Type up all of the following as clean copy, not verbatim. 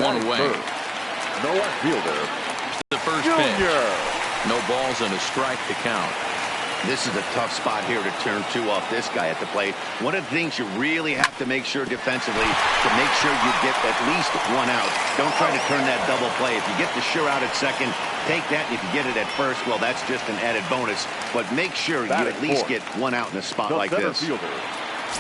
one away. No outfielder. The first pitch. No balls and a strike to count. This is a tough spot here to turn two off this guy at the plate. One of the things you really have to make sure defensively to make sure you get at least one out. Don't try to turn that double play. If you get the sure out at second, take that. And if you get it at first, well, that's just an added bonus. But make sure you at least get one out in a spot like this.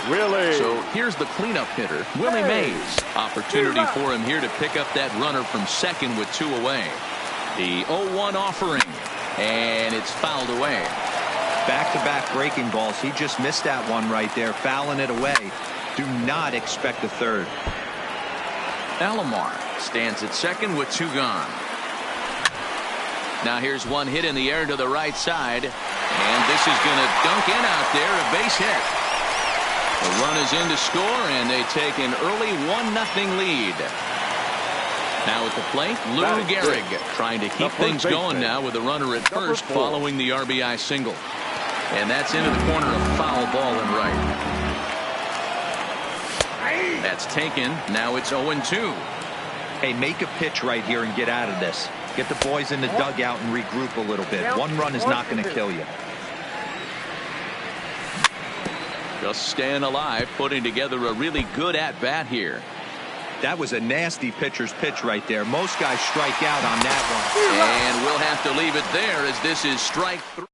Willie. So here's the cleanup hitter, Willie Mays. Opportunity for him here to pick up that runner from second with two away. The 0-1 offering, and it's fouled away. Back-to-back breaking balls. He just missed that one right there, fouling it away. Do not expect a third. Alomar stands at second with two gone. Now here's one hit in the air to the right side, and this is going to dunk in out there, a base hit. The run is in to score, and they take an early 1-0 lead. Now at the plate, Lou Gehrig trying to keep things going now with a runner at first following the RBI single. And that's into the corner, a foul ball and right. That's taken. Now it's 0-2. Hey, make a pitch right here and get out of this. Get the boys in the dugout and regroup a little bit. One run is not going to kill you. Just staying alive, putting together a really good at-bat here. That was a nasty pitcher's pitch right there. Most guys strike out on that one. And we'll have to leave it there as this is strike 3.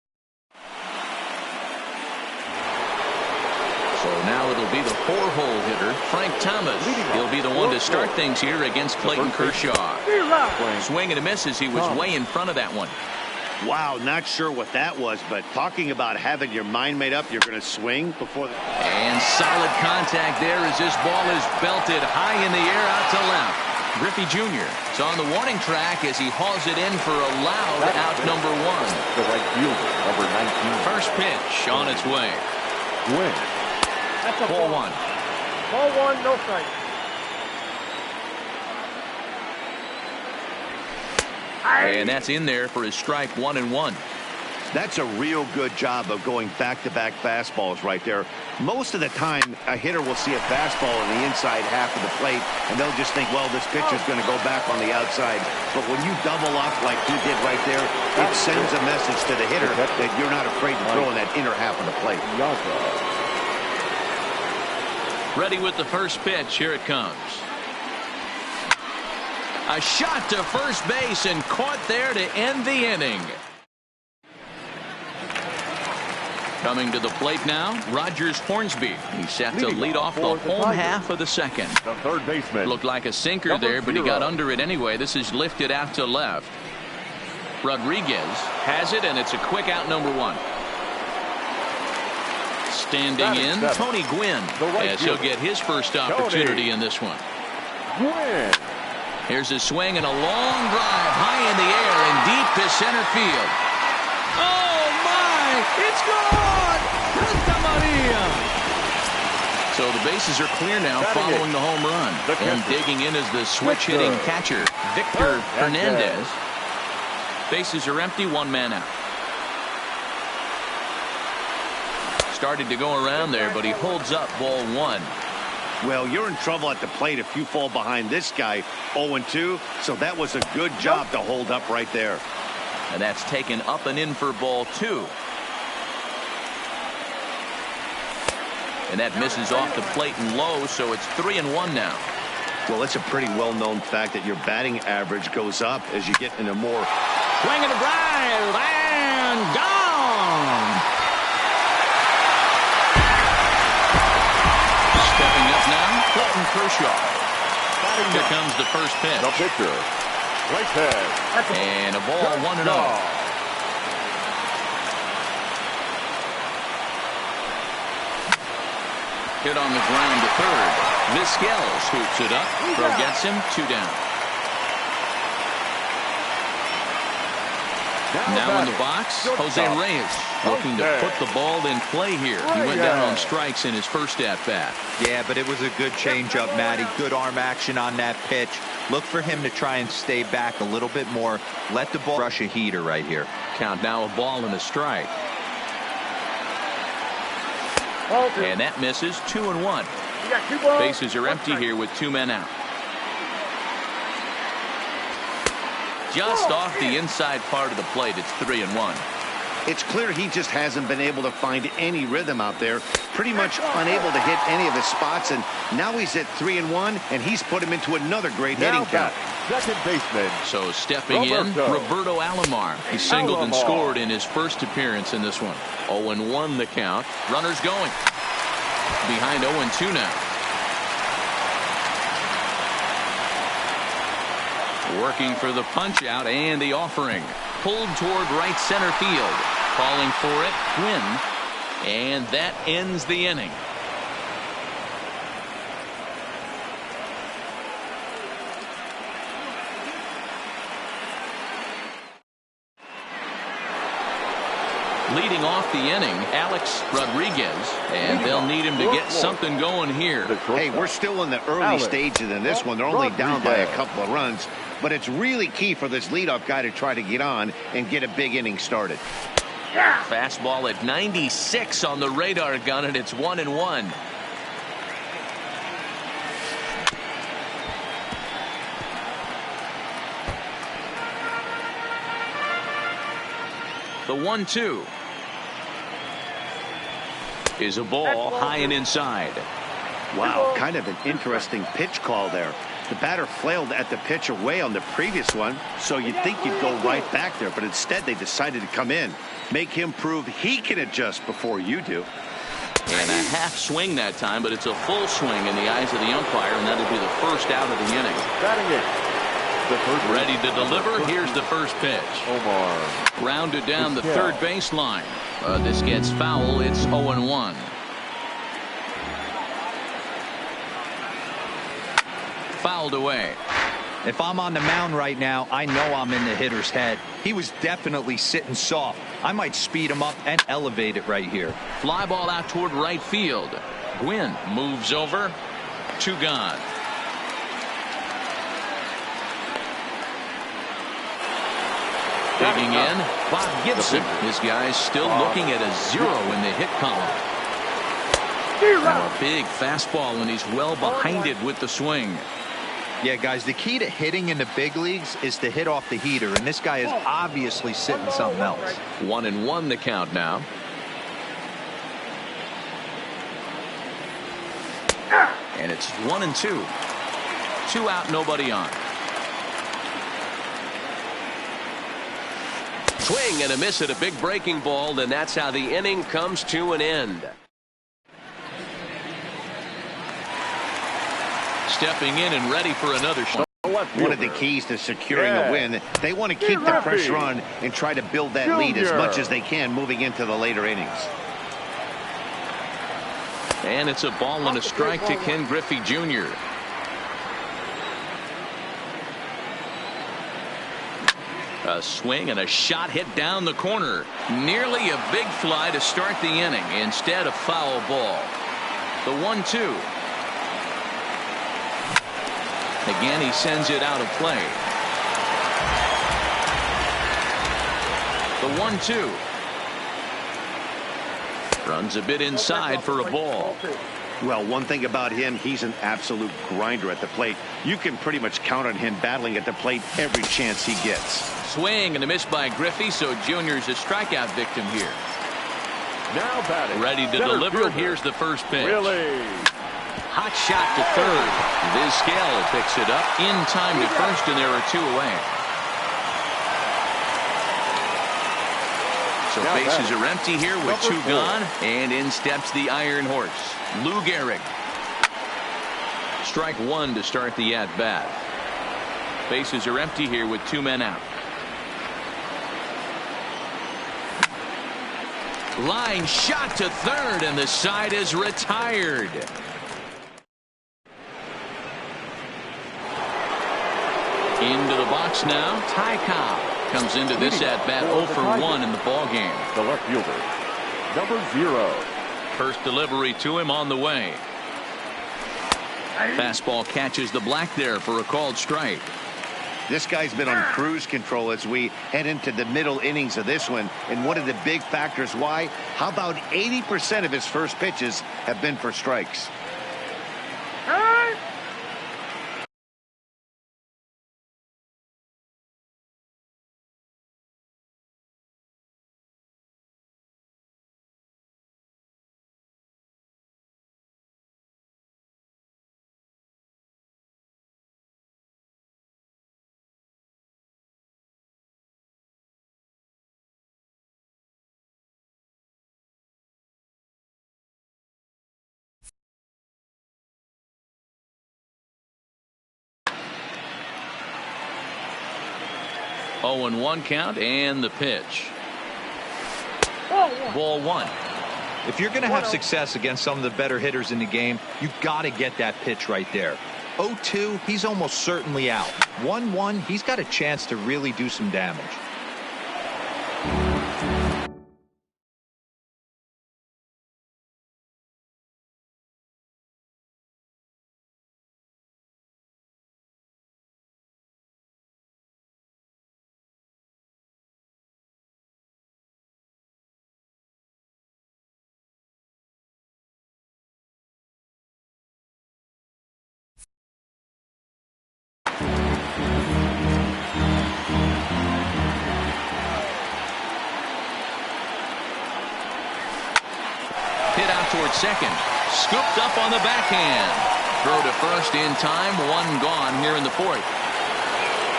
So now it'll be the 4-hole hitter, Frank Thomas. He'll be the one to start things here against Clayton Kershaw. Swing and a miss as he was way in front of that one. Wow, not sure what that was, but talking about having your mind made up, you're going to swing before the... And solid contact there as this ball is belted high in the air out to left. Griffey Jr. is on the warning track as he hauls it in for a loud out number 1. The right fielder, number 19. First pitch on its way. Win. That's a ball. 1. Ball 1, no strike. And that's in there for his strike 1-1. That's a real good job of going back-to-back fastballs right there. Most of the time, a hitter will see a fastball in the inside half of the plate, and they'll just think, well, this pitcher's going to go back on the outside. But when you double up like he did right there, it sends a message to the hitter that you're not afraid to throw in that inner half of the plate. Ready with the first pitch. Here it comes. A shot to first base and caught there to end the inning. Coming to the plate now, Rogers Hornsby. He's set to lead off the home half of the second. The third baseman. Looked like a sinker there, but he got under it anyway. This is lifted out to left. Rodriguez has it, and it's a quick out number 1. Standing in, Tony Gwynn, as he'll get his first opportunity in this one. Gwynn. Here's a swing and a long drive high in the air and deep to center field. Oh, my! It's gone! Santa Maria! So the bases are clear now following the home run. And digging in is the switch-hitting catcher, Victor Hernandez. Bases are empty, one man out. Started to go around there, but he holds up ball 1. Well, you're in trouble at the plate if you fall behind this guy 0-2, so that was a good job to hold up right there. And that's taken up and in for ball 2. And that misses off the plate and low, so it's 3-1 now. Well, it's a pretty well-known fact that your batting average goes up as you get into more. Swing and a drive, and gone! Stepping up now, Clayton Kershaw. Here comes the first pitch. The pitcher, Whitehead. And a ball 1-0. Hit on the ground to third. Vizquel swoops it up. Throw gets him, 2 down. Now in the box, Jose Reyes looking to put the ball in play here. He went down on strikes in his first at-bat. Yeah, but it was a good changeup, Matty. Good arm action on that pitch. Look for him to try and stay back a little bit more. Let the ball rush a heater right here. Count now, a ball and a strike. And that misses, 2-1. Bases are empty here with 2 men out. just off the inside part of the plate. It's 3-1. It's clear he just hasn't been able to find any rhythm out there. Pretty much unable to hit any of his spots, and now he's at 3-1, and he's put him into another great hitting count. Second baseman. So stepping in, Roberto Alomar. He singled and scored in his first appearance in this one. 0-1 the count. Runners going. Behind 0-2 now. Working for the punch out and the offering. Pulled toward right center field. Calling for it, Gwynn. And that ends the inning. Leading off the inning, Alex Rodriguez, and they'll need him to get something going here. Hey, we're still in the early stages in this one. They're only down by a couple of runs, but it's really key for this leadoff guy to try to get on and get a big inning started. Fastball at 96 on the radar gun, and it's 1-1. The 1-2 is a ball high and inside. Wow, kind of an interesting pitch call there. The batter flailed at the pitch away on the previous one, so you'd think you'd go right back there, but instead they decided to come in. Make him prove he can adjust before you do. And a half swing that time, but it's a full swing in the eyes of the umpire, and that'll be the first out of the inning. Batting it. Ready to deliver. Here's the first pitch. Omar. Grounded down the third baseline. This gets foul. It's 0-1. Fouled away. If I'm on the mound right now, I know I'm in the hitter's head. He was definitely sitting soft. I might speed him up and elevate it right here. Fly ball out toward right field. Gwynn moves over. 2 gone. Digging in, Bob Gibson. This guy's still looking at a 0 in the hit column. Now a big fastball, and he's well behind it with the swing. Yeah, guys, the key to hitting in the big leagues is to hit off the heater, and this guy is obviously sitting something else. 1-1 the count now. And it's 1-2. 2 out, nobody on. Swing and a miss at a big breaking ball, and that's how the inning comes to an end. Stepping in and ready for another shot. One of the keys to securing a win, they want to keep the pressure on and try to build that lead as much as they can moving into the later innings. And it's a ball and a strike to Ken Griffey Jr. A swing and a shot hit down the corner. Nearly a big fly to start the inning. Instead, a foul ball. The 1-2. Again, he sends it out of play. The 1-2. Runs a bit inside for a ball. Well, one thing about him, he's an absolute grinder at the plate. You can pretty much count on him battling at the plate every chance he gets. Swing and a miss by Griffey, so Junior's a strikeout victim here. Now batting. Ready to deliver. Here's the first pitch. Really? Hot shot to third. Vizquel picks it up in time to first, and there are 2 away. So bases are empty here with 2 gone, and in steps the Iron Horse, Lou Gehrig. Strike 1 to start the at-bat. Bases are empty here with 2 men out. Line shot to third, and the side is retired. Into the box now. Ty Cobb comes into this at-bat 0 for 1 in the ballgame. The left fielder, number 0. First delivery to him on the way. Fastball catches the black there for a called strike. This guy's been on cruise control as we head into the middle innings of this one. And one of the big factors why, how about 80% of his first pitches have been for strikes? 0-1 count and the pitch. Ball one. If you're going to have success against some of the better hitters in the game, you've got to get that pitch right there. 0-2, he's almost certainly out. 1-1, he's got a chance to really do some damage. Hit out towards second. Scooped up on the backhand. Throw to first in time. One gone here in the fourth.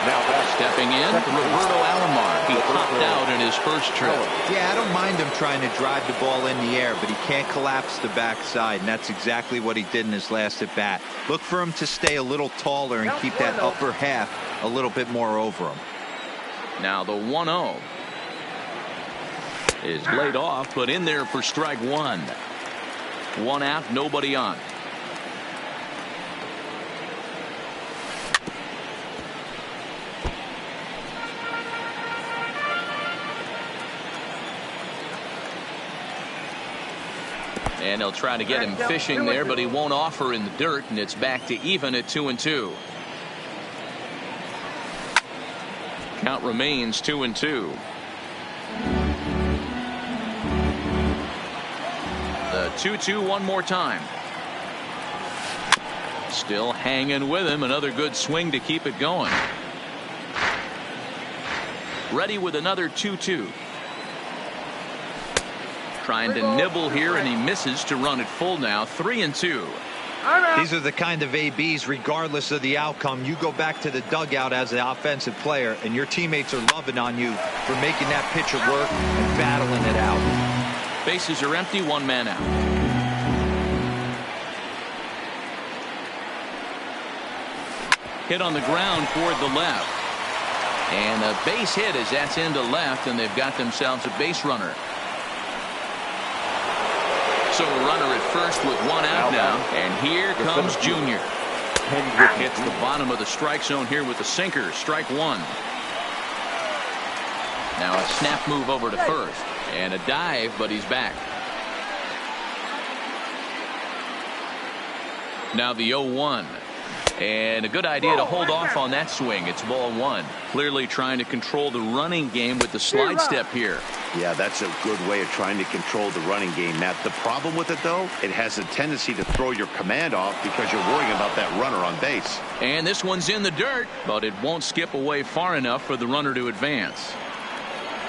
Now stepping in, Roberto Alomar. He popped out in his first trip. Yeah, I don't mind him trying to drive the ball in the air, but he can't collapse the backside, and that's exactly what he did in his last at bat. Look for him to stay a little taller and keep that upper half a little bit more over him. Now the 1-0 is laid off, but in there for strike one. One out, nobody on. And they'll try to get him fishing there, but he won't offer in the dirt, and it's back to even at 2-2. Count remains 2-2. The 2-2 one more time. Still hanging with him. Another good swing to keep it going. Ready with another 2-2. Trying to nibble here, and he misses to run it full now. 3-2. These are the kind of ABs, regardless of the outcome. You go back to the dugout as an offensive player, and your teammates are loving on you for making that pitcher work and battling it out. Bases are empty, one man out. Hit on the ground toward the left. And a base hit as that's into left, and they've got themselves a base runner. So a runner at first with one out now, and here comes Junior. Hits the bottom of the strike zone here with the sinker. Strike one. Now a snap move over to first, and a dive, but he's back. Now the 0-1. And a good idea to hold off on that swing. It's ball one. Clearly trying to control the running game with the slide step here. Yeah, that's a good way of trying to control the running game, Matt. The problem with it, though, it has a tendency to throw your command off because you're worrying about that runner on base. And this one's in the dirt, but it won't skip away far enough for the runner to advance.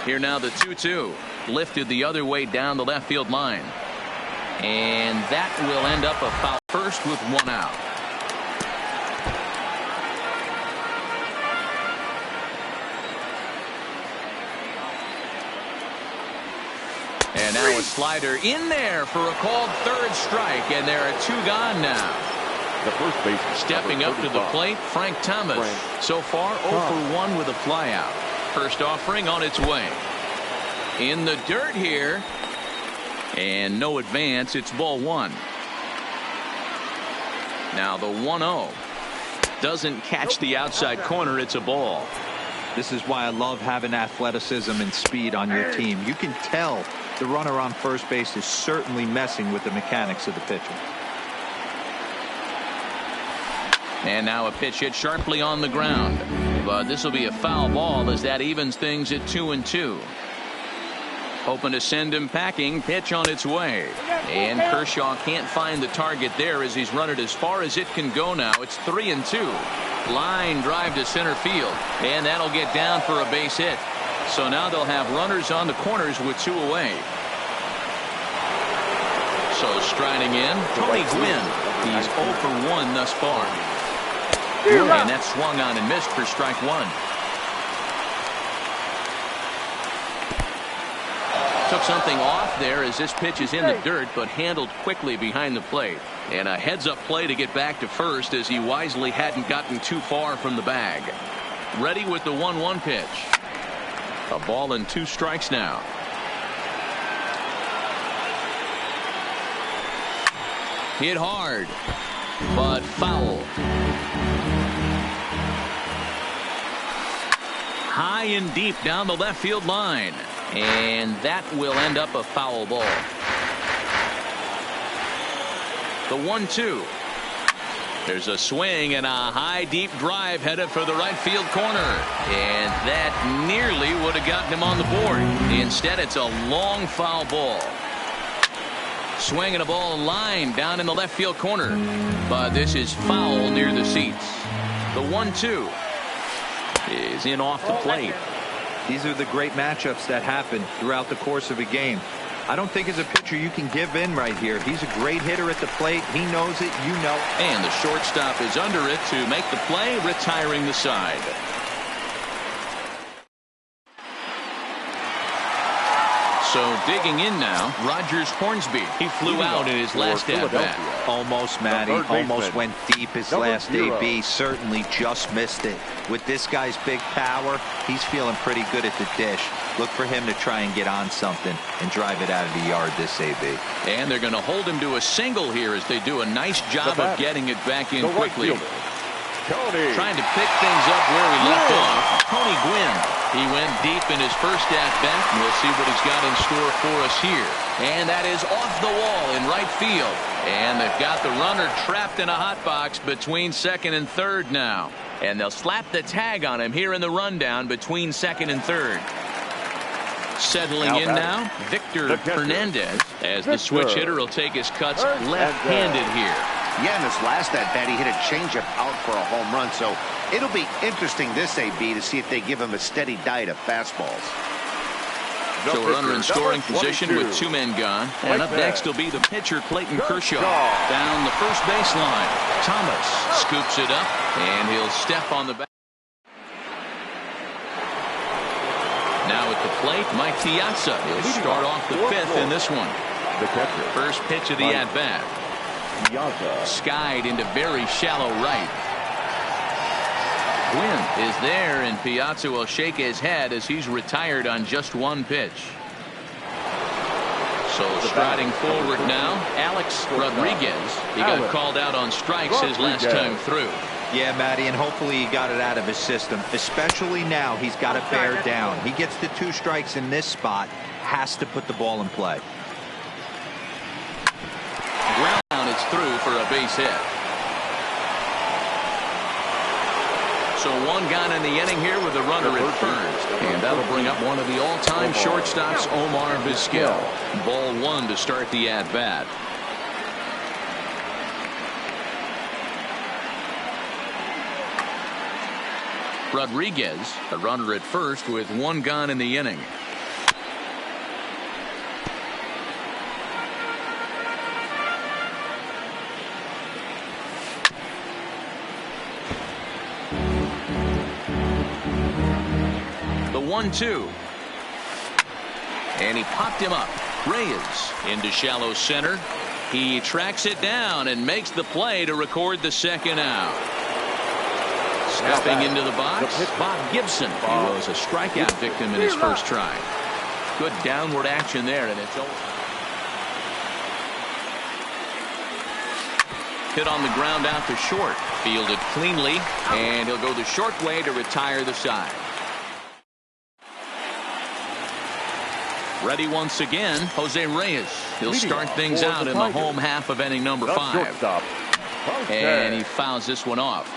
Here now the 2-2. Lifted the other way down the left field line. And that will end up a foul first with one out. And now a slider in there for a called third strike, and there are two gone now. The first baseman stepping up to the plate, Frank Thomas. So far 0 for 1 with a flyout. First offering on its way. In the dirt here, and no advance. It's ball one. Now the 1-0 doesn't catch the outside corner. It's a ball. This is why I love having athleticism and speed on your team. You can tell the runner on first base is certainly messing with the mechanics of the pitcher. And now a pitch hit sharply on the ground. But this will be a foul ball as that evens things at 2-2. Hoping to send him packing. Pitch on its way. And Kershaw can't find the target there as he's run it as far as it can go now. It's 3-2. Line drive to center field. And that'll get down for a base hit. So now they'll have runners on the corners with two away. So striding in, Tony Gwynn. He's 0 for 1 thus far. And that swung on and missed for strike one. Took something off there as this pitch is in the dirt, but handled quickly behind the plate. And a heads-up play to get back to first as he wisely hadn't gotten too far from the bag. Ready with the 1-1 pitch. A ball and 2 strikes now. Hit hard, but foul. High and deep down the left field line. And that will end up a foul ball. The 1-2. There's a swing and a high deep drive headed for the right field corner. And that nearly would have gotten him on the board. Instead, it's a long foul ball. Swinging a ball line down in the left field corner. But this is foul near the seats. The 1-2 is in off the plate. These are the great matchups that happen throughout the course of a game. I don't think as a pitcher you can give in right here. He's a great hitter at the plate. He knows it. You know. And the shortstop is under it to make the play, retiring the side. So digging in now, Rogers Hornsby. He flew out in his last at-bat. Almost, Matty. Almost went deep his last AB. Certainly just missed it. With this guy's big power, he's feeling pretty good at the dish. Look for him to try and get on something and drive it out of the yard this AB. And they're going to hold him to a single here as they do a nice job of getting it back in quickly. Trying to pick things up where he left off. Tony Gwynn. He went deep in his first at-bat, and we'll see what he's got in store for us here. And that is off the wall in right field. And they've got the runner trapped in a hot box between second and third now. And they'll slap the tag on him here in the rundown between second and third. Settling in now, Victor Hernandez, as the switch hitter will take his cuts left-handed here. Yeah, in his last at-bat, he hit a changeup out for a home run. So it'll be interesting this AB to see if they give him a steady diet of fastballs. So a runner in scoring position with 2 men gone. And up next will be the pitcher, Clayton Kershaw. Down the first baseline. Thomas scoops it up, and he'll step on the back. Now at the plate, Mike Piazza. He'll start off the 5th in this one. The catcher. First pitch of the at-bat. Skied into very shallow right. Gwynn is there, and Piazza will shake his head as he's retired on just 1 pitch. So striding forward now, Alex Rodriguez. He got called out on strikes his last time through. Yeah, Matty, and hopefully he got it out of his system. Especially now, he's got to bear down. He gets the 2 strikes in this spot, has to put the ball in play. Ground is through for a base hit. So 1 gone in the inning here with a runner at first. And that'll bring up one of the all-time shortstops, Omar Vizquel. Ball 1 to start the at-bat. Rodriguez, a runner at first with 1 gone in the inning. The 1-2. And he popped him up. Reyes into shallow center. He tracks it down and makes the play to record the 2nd out. Stepping into the box, Bob Gibson. He was a strikeout victim in his first try. Good downward action there, and it's over. Hit on the ground out to short. Fielded cleanly, and he'll go the short way to retire the side. Ready once again, Jose Reyes. He'll start things out in the home half of inning number 5. And he fouls this one off.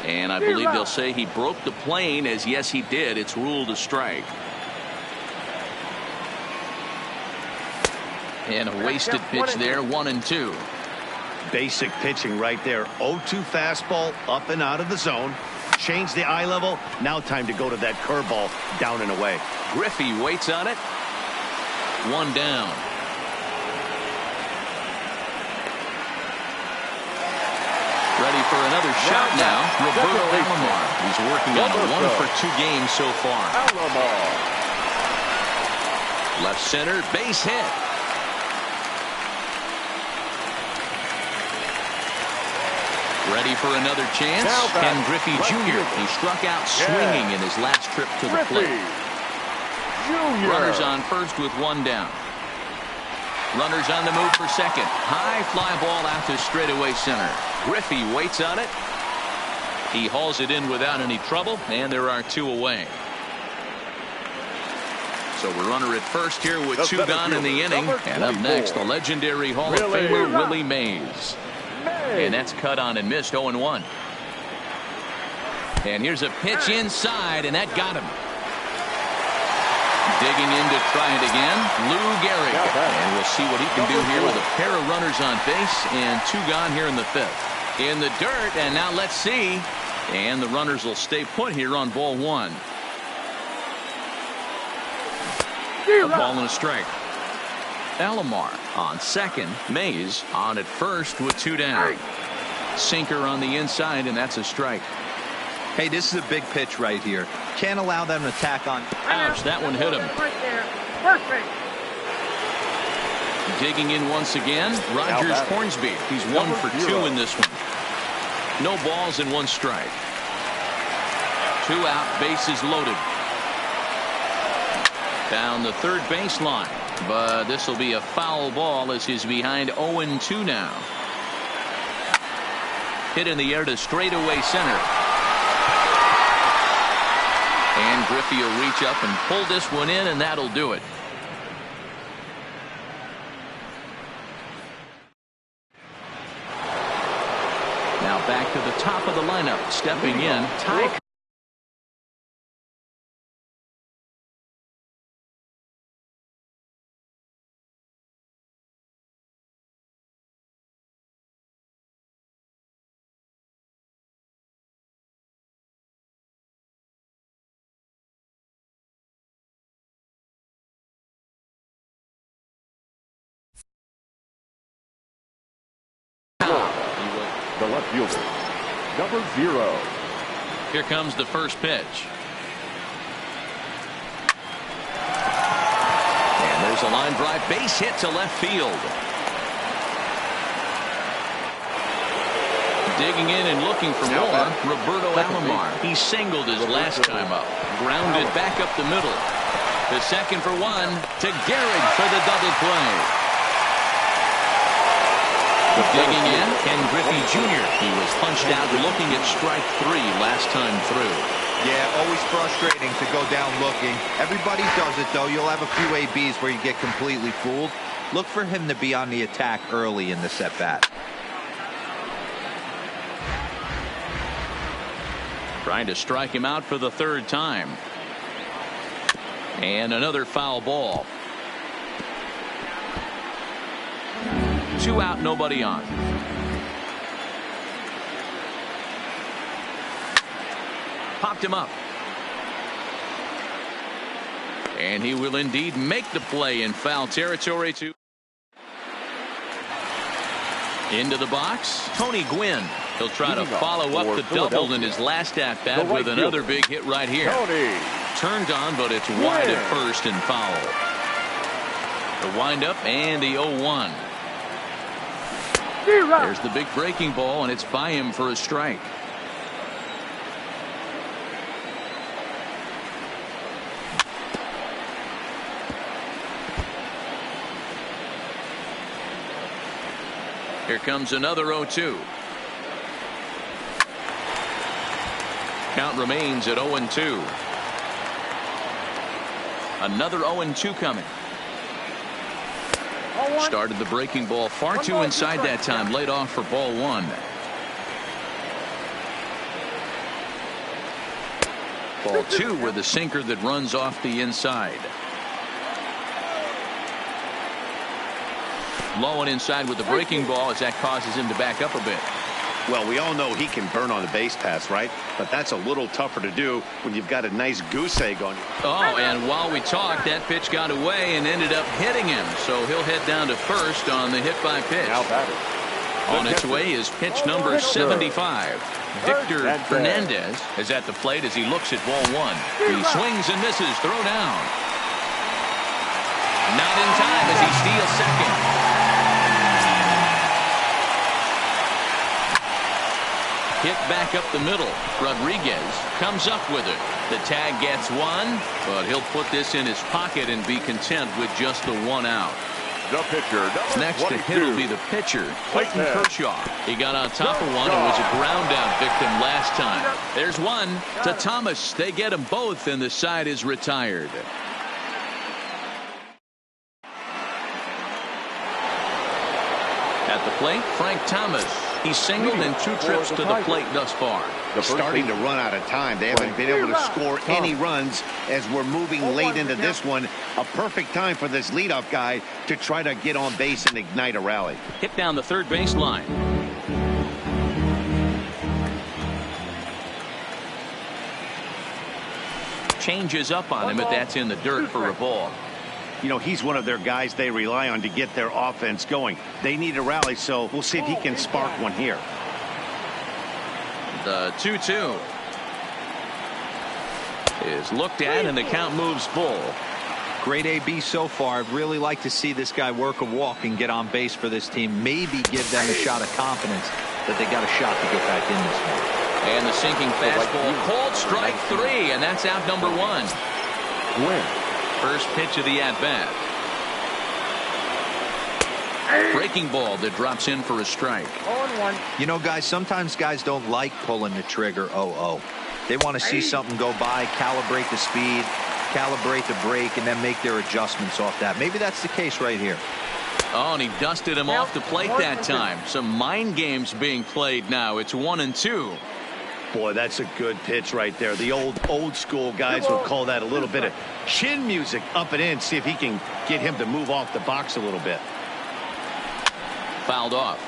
And I believe they'll say he broke the plane, as yes he did. It's ruled a strike. And a wasted pitch there, 1-2. Basic pitching right there. 0-2 fastball up and out of the zone. Change the eye level. Now time to go to that curveball down and away. Griffey waits on it. 1 down. Ready for another shot now. Roberto Alomar. He's working on a 1-for-2 game so far. Left center, base hit. Ready for another chance. Ken Griffey Jr. He struck out swinging in his last trip to the plate. Runners on first with one down. Runners on the move for second. High fly ball out to straightaway center. Griffey waits on it. He hauls it in without any trouble, and there are two away. So we're runner at first here with two gone in the inning. And up next, the legendary Hall of Famer Willie Mays. And that's cut on and missed 0-1. And here's a pitch inside, and that got him. Digging in to try it again, Lou Gehrig. And we'll see what he can do here with a pair of runners on base and two gone here in the fifth. In the dirt, and now let's see. And the runners will stay put here on ball one. A ball and a strike. Alomar on second. Mays on at first with two down. Sinker on the inside, and that's a strike. Hey, this is a big pitch right here. Can't allow them to tack on. Ouch, that one hit him. Right there. Perfect. Digging in once again, Rogers Hornsby. He's 1 for 2 in this one. No balls and one strike. 2 out, bases loaded. Down the third baseline, but this will be a foul ball as he's behind 0-2 now. Hit in the air to straightaway center. And Griffey will reach up and pull this one in, and that'll do it. Now back to the top of the lineup, stepping in, Ty. The left fielder, number 0. Here comes the first pitch. And there's a line drive, base hit to left field. Digging in and looking for more, Roberto Alomar. He singled his last time up. Grounded back up the middle. The second for one to Gehrig for the double play. Digging in, Ken Griffey Jr. He was punched out looking at strike 3 last time through. Yeah, always frustrating to go down looking. Everybody does it, though. You'll have a few ABs where you get completely fooled. Look for him to be on the attack early in this at-bat. Trying to strike him out for the third time. And another foul ball. 2 out, nobody on. Popped him up. And he will indeed make the play in foul territory. Into the box, Tony Gwynn. He'll try to follow up the double in his last at-bat with another big hit right here. Turned on, but it's wide at first and foul. The windup and the 0-1. There's the big breaking ball, and it's by him for a strike. Here comes another 0-2. Count remains at 0-2. Another 0-2 coming. Started the breaking ball far too inside that time. Laid off for ball 1. Ball 2 with a sinker that runs off the inside. Low and inside with the breaking ball as that causes him to back up a bit. Well, we all know he can burn on the base pass, right? But that's a little tougher to do when you've got a nice goose egg on you. Oh, and while we talked, that pitch got away and ended up hitting him. So he'll head down to first on the hit by pitch. On its way is pitch number 75. Victor Fernandez is at the plate as he looks at ball 1. He swings and misses. Throw down. Not in time as he steals second. Hit back up the middle. Rodriguez comes up with it. The tag gets one, but he'll put this in his pocket and be content with just the one out. The pitcher, Next to hit will be the pitcher, Clayton Kershaw. He got on top of one and was a ground out victim last time. There's one to Thomas. They get them both, and the side is retired. At the plate, Frank Thomas. He's singled in 2 trips to the plate thus far. They're starting to run out of time. They haven't been able to score any runs as we're moving late into this one. A perfect time for this leadoff guy to try to get on base and ignite a rally. Hit down the third baseline. Changes up on him, but that's in the dirt for a ball. You know, he's one of their guys they rely on to get their offense going. They need a rally, so we'll see if he can spark one here. The 2-2 is looked at, and the count moves full. Great AB so far. I'd really like to see this guy work a walk and get on base for this team. Maybe give them a shot of confidence that they got a shot to get back in this one. And the sinking fastball, called strike 3, and that's out number 1. Win. First pitch of the at-bat. Breaking ball that drops in for a strike. 0-1. You know, guys, sometimes guys don't like pulling the trigger 0-0. They want to see something go by, calibrate the speed, calibrate the break, and then make their adjustments off that. Maybe that's the case right here. Oh, and he dusted him off the plate that time. Some mind games being played now. It's 1-2. Boy, that's a good pitch right there. The old school guys would call that a little bit of chin music up and in. See if he can get him to move off the box a little bit. Fouled off.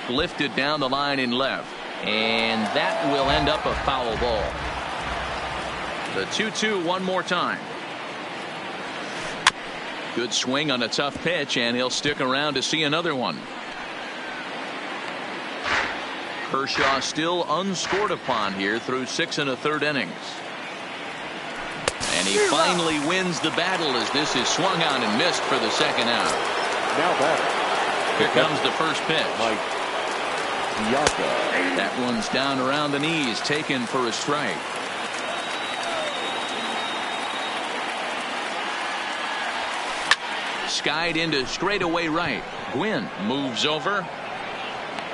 Lifted down the line in left, and that will end up a foul ball. The 2-2 one more time. Good swing on a tough pitch, and he'll stick around to see another one. Kershaw still unscored upon here through 6 1/3 innings. And he finally wins the battle as this is swung on and missed for the second out. Now batter. Here comes the first pitch. Mike Piazza. That one's down around the knees, taken for a strike. Skied into straightaway right. Gwynn moves over,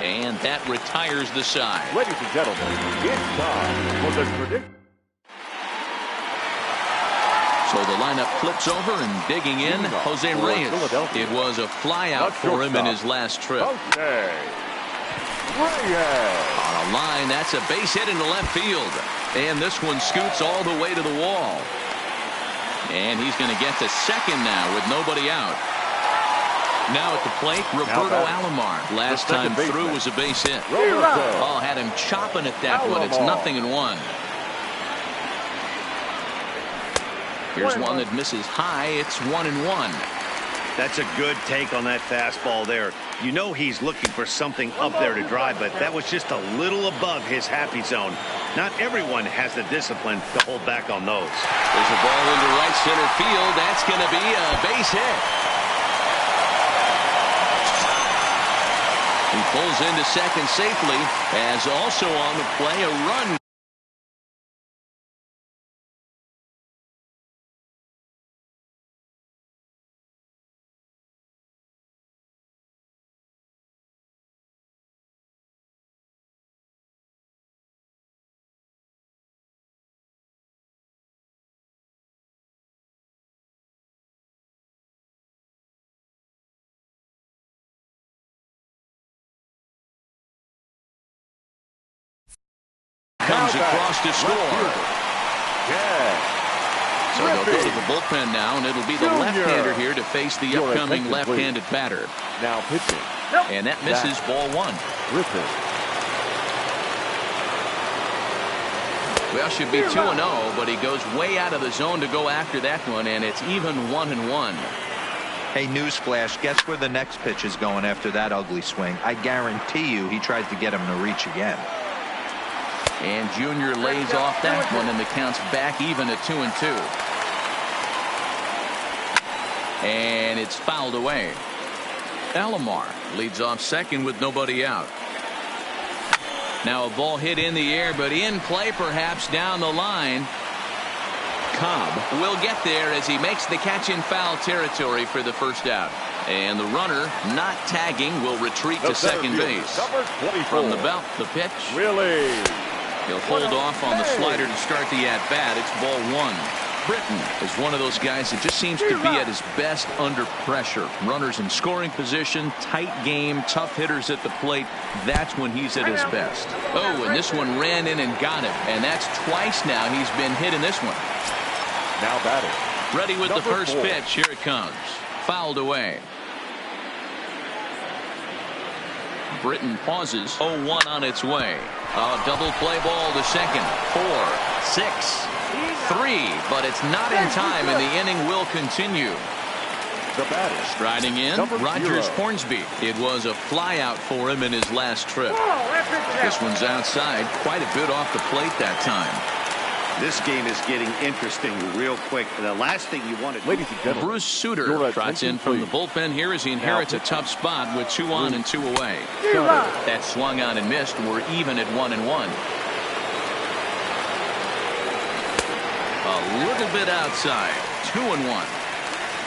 and that retires the side. Ladies and gentlemen, it's time for the prediction. So the lineup flips over, and digging in, Jose Reyes. It was a flyout for him in his last trip. Jose Reyes. On a line, that's a base hit into left field. And this one scoots all the way to the wall. And he's going to get to second now with nobody out. Now at the plate, Roberto Alomar. Last time through was a base hit. Oh, had him chopping at that one. It's 0-1. Here's one that misses high. It's 1-1. That's a good take on that fastball there. You know he's looking for something up there to drive, but that was just a little above his happy zone. Not everyone has the discipline to hold back on those. There's a ball into right center field. That's going to be a base hit. He pulls into second safely, as also on the play a run. Comes across to score. So they'll go to the bullpen now, and it'll be the left-hander here to face the upcoming left-handed batter. Now pitching. And that misses ball 1. Griffin. Well, should be 2-0, but he goes way out of the zone to go after that one, and it's even 1-1. Hey, newsflash, guess where the next pitch is going after that ugly swing? I guarantee you he tries to get him to reach again. And Junior lays off that one, and the count's back even at 2-2. and it's fouled away. Alomar leads off second with nobody out. Now a ball hit in the air, but in play perhaps down the line. Cobb will get there as he makes the catch in foul territory for the first out. And the runner, not tagging, will retreat to second base. From the belt, the pitch. Really? He'll hold off on the slider to start the at-bat. It's ball one. Britton is one of those guys that just seems to be at his best under pressure. Runners in scoring position, tight game, tough hitters at the plate. That's when he's at his best. Oh, and this one ran in and got him. And that's twice now he's been hit in this one. Now batting. Ready with the first 4. pitch. Here it comes. Fouled away. Britton pauses. 0-1 on its way. A double play ball to second. 4, 6, 3, but it's not in time, and the inning will continue. The batter. Striding in, Rogers Hornsby. It was a flyout for him in his last trip. This one's outside, quite a bit off the plate that time. This game is getting interesting real quick. The last thing you want to do. Ladies and gentlemen, Bruce Sutter trots in from the bullpen here as he inherits a tough spot with 2 on and 2 away. That swung on and missed. We're even at 1-1. A little bit outside. 2-1.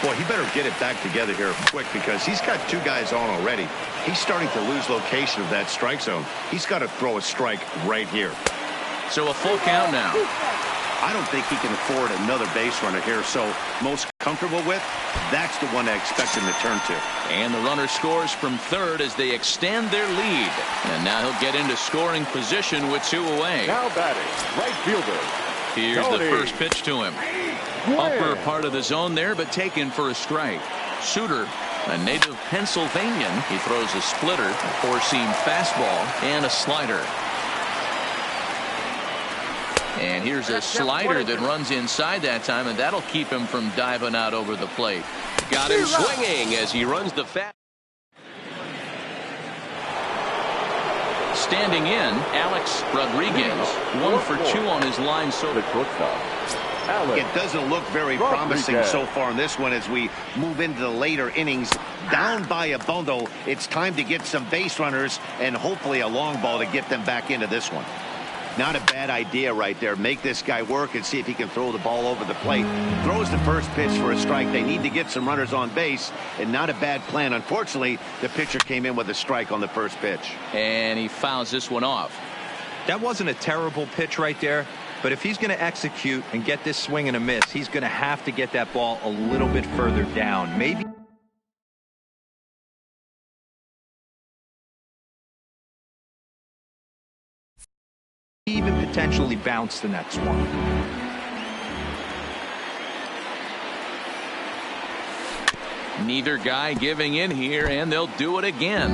Boy, he better get it back together here quick because he's got 2 guys on already. He's starting to lose location of that strike zone. He's got to throw a strike right here. So a full count now. I don't think he can afford another base runner here, so most comfortable with, that's the one I expect him to turn to. And the runner scores from third as they extend their lead. And now he'll get into scoring position with 2 away. Now batting. Right fielder. Here's Tony. the first pitch to him. Upper part of the zone there, but taken for a strike. Sutter, a native Pennsylvanian. He throws a splitter, a 4-seam fastball, and a slider. And here's a slider that runs inside that time, and that'll keep him from diving out over the plate. Got him swinging as he runs the fast. Standing in, Alex Rodriguez, 1 for 2 on his line. So The shortstop. It doesn't look very promising so far in this one as we move into the later innings. Down by a bundle, it's time to get some base runners and hopefully a long ball to get them back into this one. Not a bad idea right there. Make this guy work and see if he can throw the ball over the plate. Throws the first pitch for a strike. They need to get some runners on base, and not a bad plan. Unfortunately, the pitcher came in with a strike on the first pitch. And he fouls this one off. That wasn't a terrible pitch right there, but if he's going to execute and get this swing and a miss, he's going to have to get that ball a little bit further down. Maybe even potentially bounce the next one. Neither guy giving in here, and they'll do it again.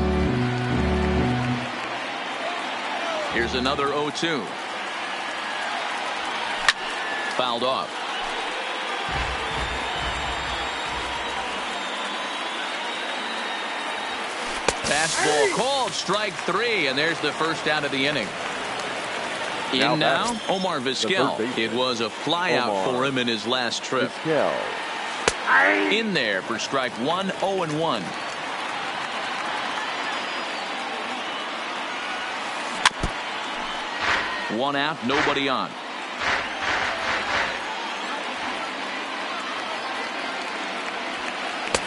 Here's another 0-2. Fouled off. Fastball called, strike 3, and there's the first out of the inning. In now, Omar Vizquel. It was a flyout for him in his last trip. In there for strike 1, 0-1. One out, nobody on.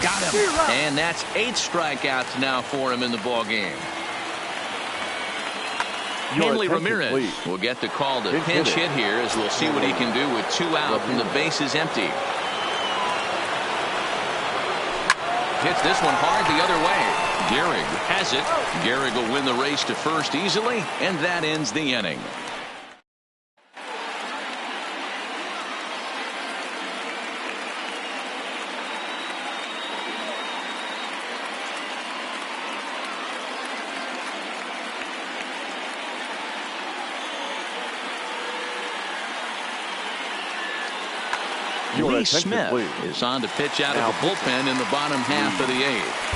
Got him. And that's 8 strikeouts now for him in the ball game. Hanley Ramirez will get the call to pinch hit here as we'll see what he can do with 2 out and the base is empty. Hits this one hard the other way. Gehrig has it. Gehrig will win the race to first easily, and that ends the inning. Lee Smith is on to pitch out of the bullpen in the bottom half of the 8th.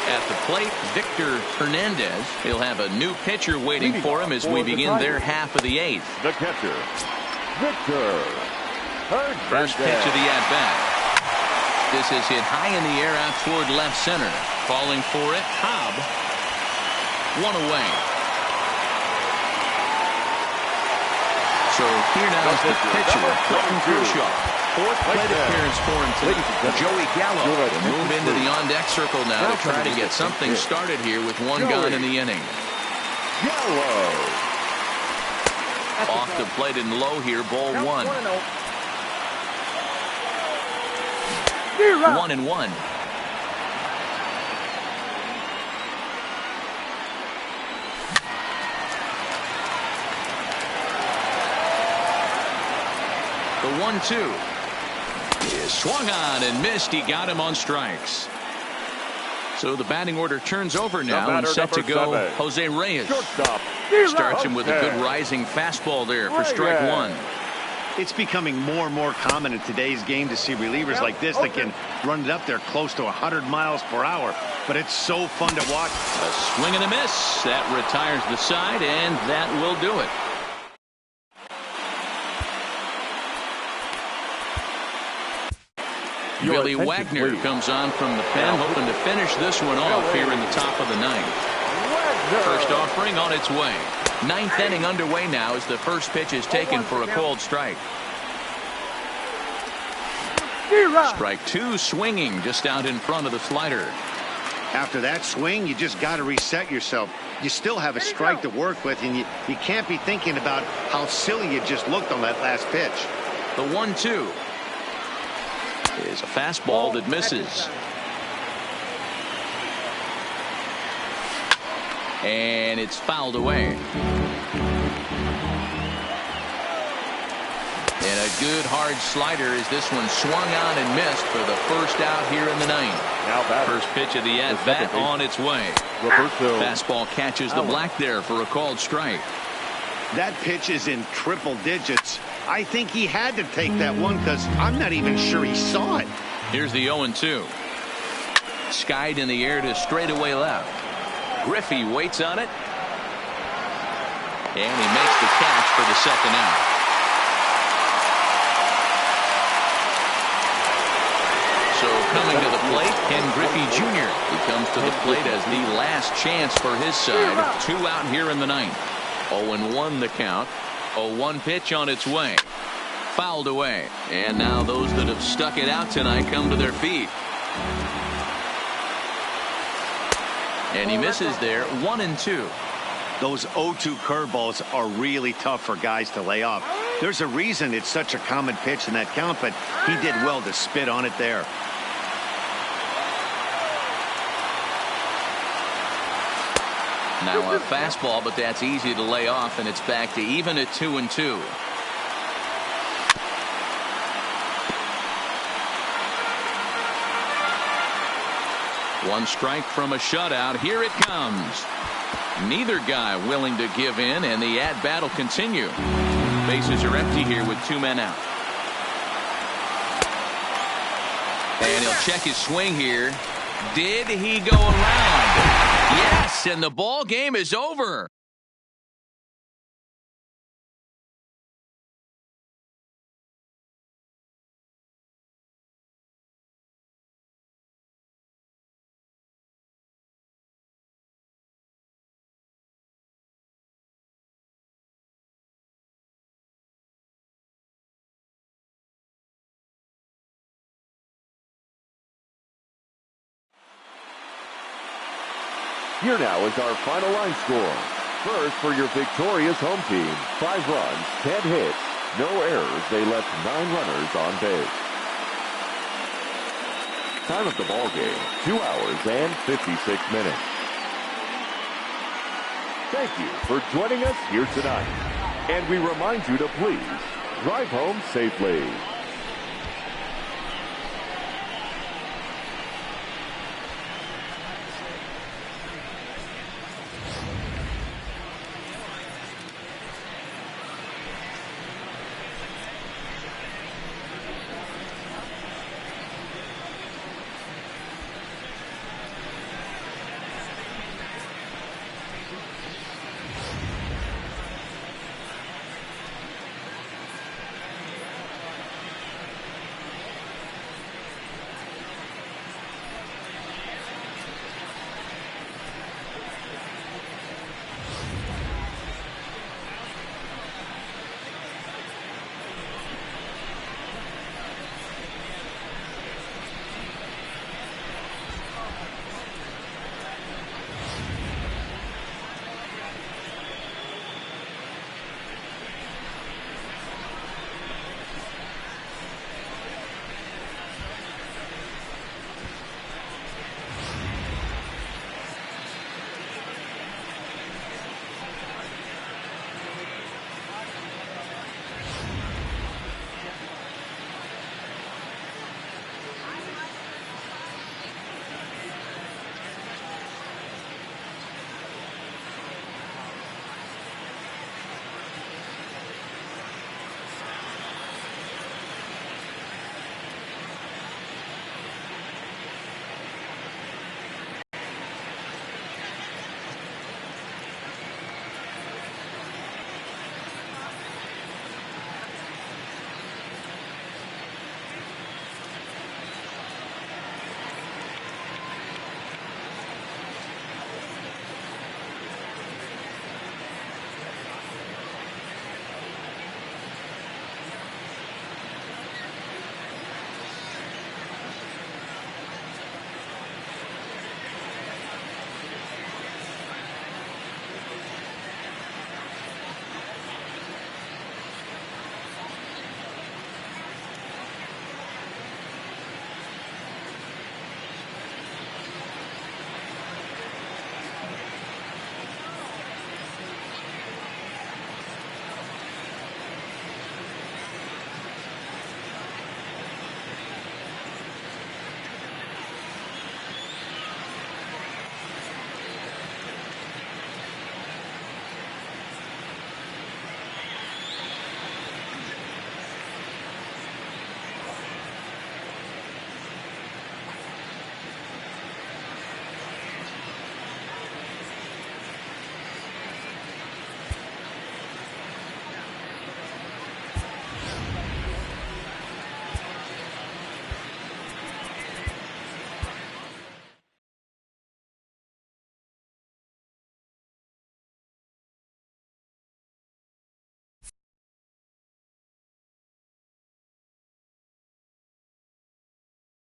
At the plate, Victor Hernandez. He'll have a new pitcher waiting for him as we begin their half of the 8th. The catcher, Victor Hernandez. First pitch of the at-bat. This is hit high in the air out toward left center. Falling for it, Cobb. One away. So here now is the pitcher, Clayton Kershaw. Fourth plate appearance for him tonight. Joey Gallo will move into the on-deck circle now to try to get something started here with one gone in the inning. Gallo. Off the plate and low here, ball one. 1-1. The 1-2 is swung on and missed. He got him on strikes. So the batting order turns over now and set to go. 7. Jose Reyes Shortstop. starts him with a good rising fastball there for strike one. It's becoming more and more common in today's game to see relievers like this that can run it up there close to 100 miles per hour. But it's so fun to watch. A swing and a miss. That retires the side, and that will do it. Billy Wagner comes on from the pen, hoping to finish this one off here in the top of the ninth. First offering on its way. Ninth inning underway now as the first pitch is taken for a called strike. Strike two, swinging just out in front of the slider. After that swing, you just got to reset yourself. You still have a strike to work with, and you can't be thinking about how silly you just looked on that last pitch. The 1-2 is a fastball that misses. And it's fouled away. And a good hard slider as this one swung on and missed for the first out here in the ninth. First pitch of the at-bat on its way. Fastball catches the black there for a called strike. That pitch is in triple digits. I think he had to take that one because I'm not even sure he saw it. Here's the 0-2. Skied in the air to straightaway left. Griffey waits on it. And he makes the catch for the second out. So coming to the plate, Ken Griffey Jr. He comes to the plate as the last chance for his side. 2 out here in the ninth. 0-1 the count. 0-1 pitch on its way. Fouled away. And now those that have stuck it out tonight come to their feet. And he misses there. 1-2. Those 0-2 curveballs are really tough for guys to lay off. There's a reason it's such a common pitch in that count, but he did well to spit on it there. Now a fastball, but that's easy to lay off, and it's back to even at 2-2. One strike from a shutout. Here it comes. Neither guy willing to give in, and the at-bat will continue. Bases are empty here with 2 men out. And he'll check his swing here. Did he go around? Yes, and the ball game is over. Here now is our final line score. First, for your victorious home team, 5 runs, 10 hits, no errors. They left 9 runners on base. Time of the ball game, 2 hours and 56 minutes. Thank you for joining us here tonight. And we remind you to please drive home safely.